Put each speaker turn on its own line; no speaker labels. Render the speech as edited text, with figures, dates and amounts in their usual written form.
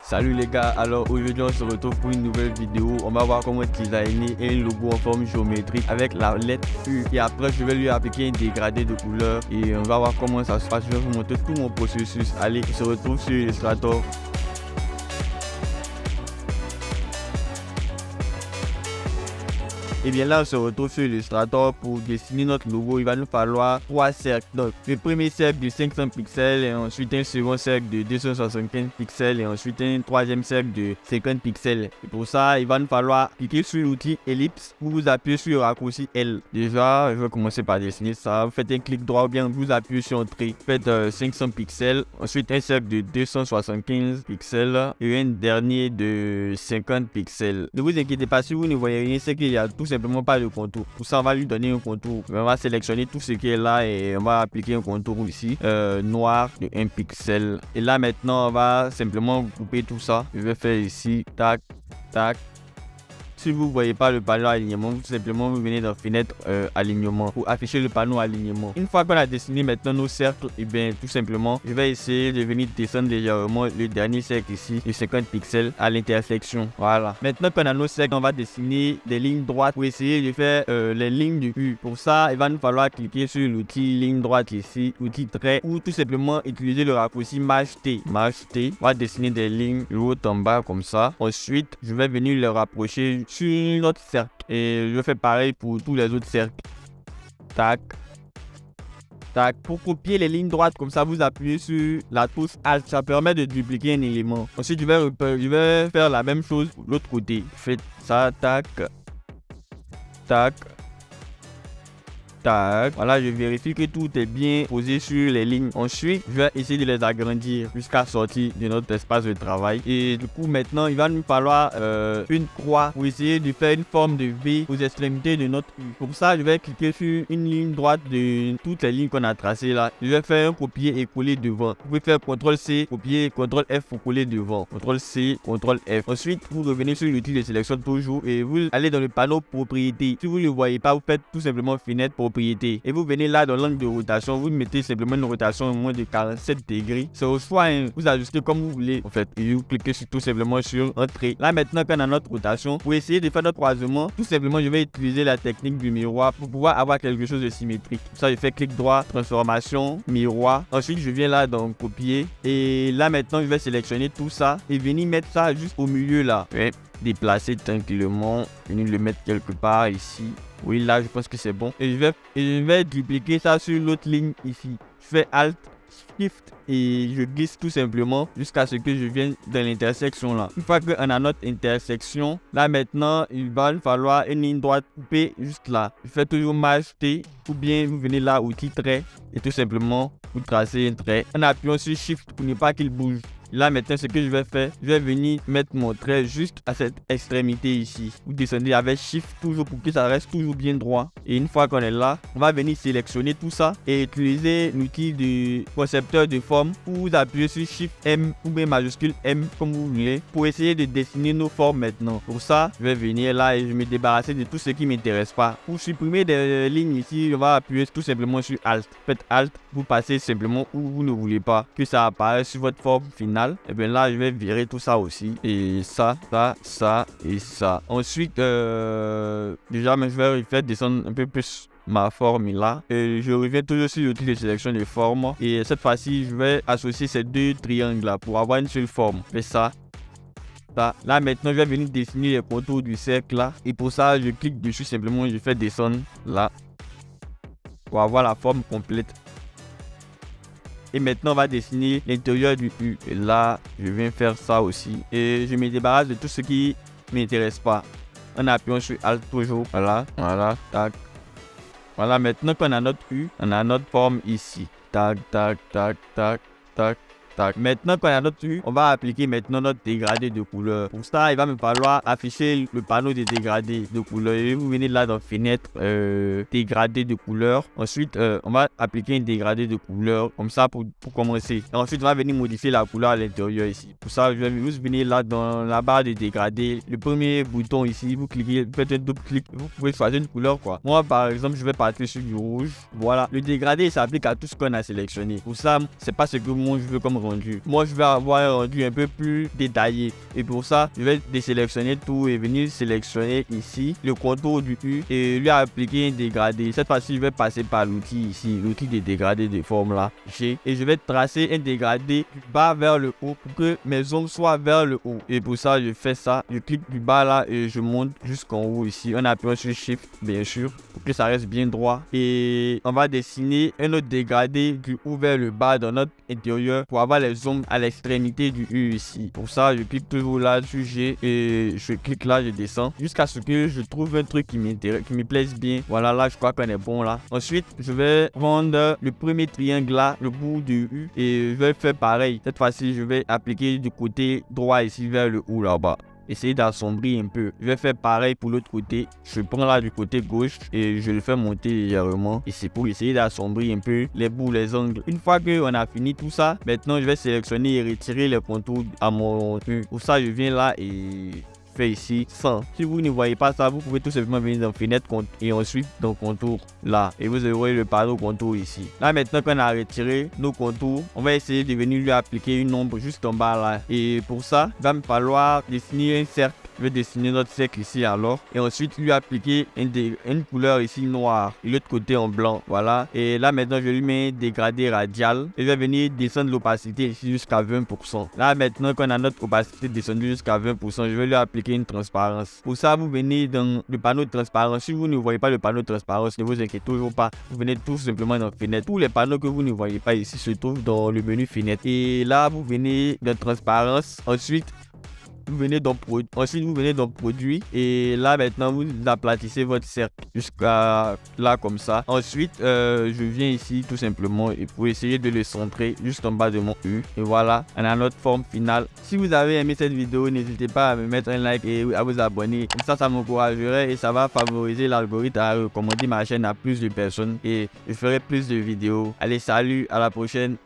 Salut les gars, alors aujourd'hui on se retrouve pour une nouvelle vidéo. On va voir comment designer un logo en forme géométrique avec la lettre U. Et après je vais lui appliquer un dégradé de couleur et on va voir comment ça se passe. Je vais vous montrer tout mon processus. Allez, on se retrouve sur Illustrator. Et bien là, on se retrouve sur Illustrator pour dessiner notre logo. Il va nous falloir 3 cercles. Donc, le premier cercle de 500 pixels et ensuite un second cercle de 275 pixels et ensuite un troisième cercle de 50 pixels. Et pour ça, il va nous falloir cliquer sur l'outil ellipse pour vous appuyer sur le raccourci L. Déjà, je vais commencer par dessiner ça. Vous faites un clic droit ou bien vous appuyez sur Entrée. Vous faites 500 pixels, ensuite un cercle de 275 pixels et un dernier de 50 pixels. Ne vous inquiétez pas, si vous ne voyez rien, c'est qu'il y a tout simplement pas de contour. Pour ça, on va lui donner un contour. On va sélectionner tout ce qui est là et on va appliquer un contour ici, noir de 1 pixel. Et là maintenant, on va simplement couper tout ça. Je vais faire ici, tac, tac. Si vous ne voyez pas le panneau alignement, tout simplement vous venez dans fenêtre alignement pour afficher le panneau alignement. Une fois qu'on a dessiné maintenant nos cercles, et bien tout simplement, je vais essayer de venir descendre légèrement le dernier cercle ici de 50 pixels à l'intersection. Voilà. Maintenant qu'on a nos cercles, on va dessiner des lignes droites pour essayer de faire les lignes de U. Pour ça, il va nous falloir cliquer sur l'outil ligne droite ici, outil trait, ou tout simplement utiliser le raccourci Maj T. Maj T. On va dessiner des lignes de haut en bas comme ça. Ensuite, je vais venir les rapprocher sur notre cercle et je fais pareil pour tous les autres cercles. Tac, tac. Pour copier les lignes droites comme ça, vous appuyez sur la touche Alt, ça permet de dupliquer un élément. Ensuite je vais faire la même chose pour l'autre côté. Faites ça, tac, tac, tac. Voilà, je vérifie que tout est bien posé sur les lignes. Ensuite, je vais essayer de les agrandir jusqu'à sortir de notre espace de travail. Et du coup, maintenant, il va nous falloir une croix pour essayer de faire une forme de V aux extrémités de notre U. Pour ça, je vais cliquer sur une ligne droite de toutes les lignes qu'on a tracées là. Je vais faire un copier et coller devant. Vous pouvez faire CTRL-C, copier, CTRL-F pour coller devant. CTRL-C, CTRL-F. Ensuite, vous revenez sur l'outil de sélection toujours et vous allez dans le panneau propriété. Si vous ne le voyez pas, vous faites tout simplement fenêtre propriété. Et vous venez là dans l'angle de rotation, vous mettez simplement une rotation au moins de 47 degrés. C'est au choix, hein. Vous ajustez comme vous voulez en fait. Et vous cliquez tout simplement sur Entrée. Là maintenant qu'on a notre rotation, pour essayer de faire notre croisement, tout simplement je vais utiliser la technique du miroir pour pouvoir avoir quelque chose de symétrique. Pour ça je fais clic droit, transformation, miroir. Ensuite je viens là dans copier. Et là maintenant je vais sélectionner tout ça et venir mettre ça juste au milieu là. Ouais. Déplacer tranquillement, venir le mettre quelque part ici. Oui, là je pense que c'est bon. Et je vais dupliquer ça sur l'autre ligne ici. Je fais Alt, Shift et je glisse tout simplement jusqu'à ce que je vienne dans l'intersection là. Une fois qu'on a notre intersection, là maintenant il va nous falloir une ligne droite coupée juste là. Je fais toujours Maj T ou bien vous venez là outil trait et tout simplement vous tracez un trait en appuyant sur Shift pour ne pas qu'il bouge. Là maintenant ce que je vais faire, je vais venir mettre mon trait juste à cette extrémité ici. Vous descendez avec Shift toujours pour que ça reste toujours bien droit. Et une fois qu'on est là, on va venir sélectionner tout ça et utiliser l'outil du concepteur de forme pour vous appuyer sur Shift M ou bien majuscule M comme vous voulez pour essayer de dessiner nos formes maintenant. Pour ça, je vais venir là et je vais me débarrasser de tout ce qui ne m'intéresse pas. Pour supprimer des lignes ici, on va appuyer tout simplement sur Alt. Faites Alt, vous passez simplement où vous ne voulez pas que ça apparaisse sur votre forme finale. Et bien là je vais virer tout ça aussi et ça et ça. Ensuite déjà je vais faire descendre un peu plus ma forme là et je reviens toujours sur l'outil de sélection de forme et cette fois-ci je vais associer ces deux triangles là pour avoir une seule forme. Je fais ça. Là maintenant je vais venir dessiner les contours du cercle là et pour ça je clique dessus simplement, je fais descendre là pour avoir la forme complète. Et maintenant on va dessiner l'intérieur du U. Et là je viens faire ça aussi. Et je me débarrasse de tout ce qui ne m'intéresse pas. En appuyant sur Alt toujours. Voilà, tac. Voilà, maintenant qu'on a notre U, on a notre forme ici. Tac, tac, tac, tac, tac. Maintenant qu'on a notre U, on va appliquer maintenant notre dégradé de couleur. Pour ça, il va me falloir afficher le panneau de dégradé de couleur. Et vous venez là dans fenêtre dégradé de couleur. Ensuite, on va appliquer un dégradé de couleur comme ça pour commencer. Et ensuite, on va venir modifier la couleur à l'intérieur ici. Pour ça, je vais juste venir là dans la barre de dégradé. Le premier bouton ici, vous cliquez, vous faites un double clic. Vous pouvez choisir une couleur quoi. Moi, par exemple, je vais partir sur du rouge. Voilà. Le dégradé s'applique à tout ce qu'on a sélectionné. Pour ça, c'est pas ce que moi je veux comme rendu. Moi, je vais avoir un rendu un peu plus détaillé. Et pour ça, je vais désélectionner tout et venir sélectionner ici le contour du U et lui appliquer un dégradé. Cette fois-ci, je vais passer par l'outil ici, l'outil de dégradé de forme là. Et je vais tracer un dégradé du bas vers le haut pour que mes ombres soient vers le haut. Et pour ça, je fais ça. Je clique du bas là et je monte jusqu'en haut ici. En appuyant sur Shift, bien sûr, pour que ça reste bien droit. Et on va dessiner un autre dégradé du haut vers le bas dans notre intérieur pour avoir les ombres à l'extrémité du U ici. Pour ça, je clique toujours là sur G et je clique là, je descends jusqu'à ce que je trouve un truc qui m'intéresse, qui me plaise bien. Voilà, là, je crois qu'on est bon là. Ensuite, je vais prendre le premier triangle là, le bout du U, et je vais faire pareil. Cette fois-ci, je vais appliquer du côté droit ici vers le haut là-bas. Essayer d'assombrir un peu. Je vais faire pareil pour l'autre côté. Je prends là du côté gauche et je le fais monter légèrement. Et c'est pour essayer d'assombrir un peu les bouts, les angles. Une fois qu'on a fini tout ça, maintenant je vais sélectionner et retirer les contours à mon U. Pour ça, je viens là et ici 100. Si vous ne voyez pas ça, vous pouvez tout simplement venir dans fenêtre et ensuite dans contour là et vous aurez le panneau contour ici. Là maintenant qu'on a retiré nos contours, on va essayer de venir lui appliquer une ombre juste en bas là. Et pour ça, il va me falloir dessiner un cercle. Je vais dessiner notre cercle ici alors et ensuite lui appliquer une couleur ici noire et l'autre côté en blanc. Voilà. Et là maintenant je lui mets un dégradé radial et je vais venir descendre l'opacité ici jusqu'à 20%. Là maintenant qu'on a notre opacité descendue jusqu'à 20%, je vais lui appliquer une transparence. Pour ça, vous venez dans le panneau de transparence. Si vous ne voyez pas le panneau de transparence, ne vous inquiétez toujours pas. Vous venez tout simplement dans fenêtre. Tous les panneaux que vous ne voyez pas ici se trouvent dans le menu fenêtre. Et là, vous venez dans transparence. Ensuite, vous venez dans produit et là maintenant vous aplatissez votre cercle jusqu'à là comme ça. Ensuite je viens ici tout simplement et pour essayer de le centrer juste en bas de mon U et voilà, on a notre forme finale. Si vous avez aimé cette vidéo, n'hésitez pas à me mettre un like et à vous abonner, comme ça m'encouragerait et ça va favoriser l'algorithme à recommander ma chaîne à plus de personnes et je ferai plus de vidéos. Allez, salut, à la prochaine.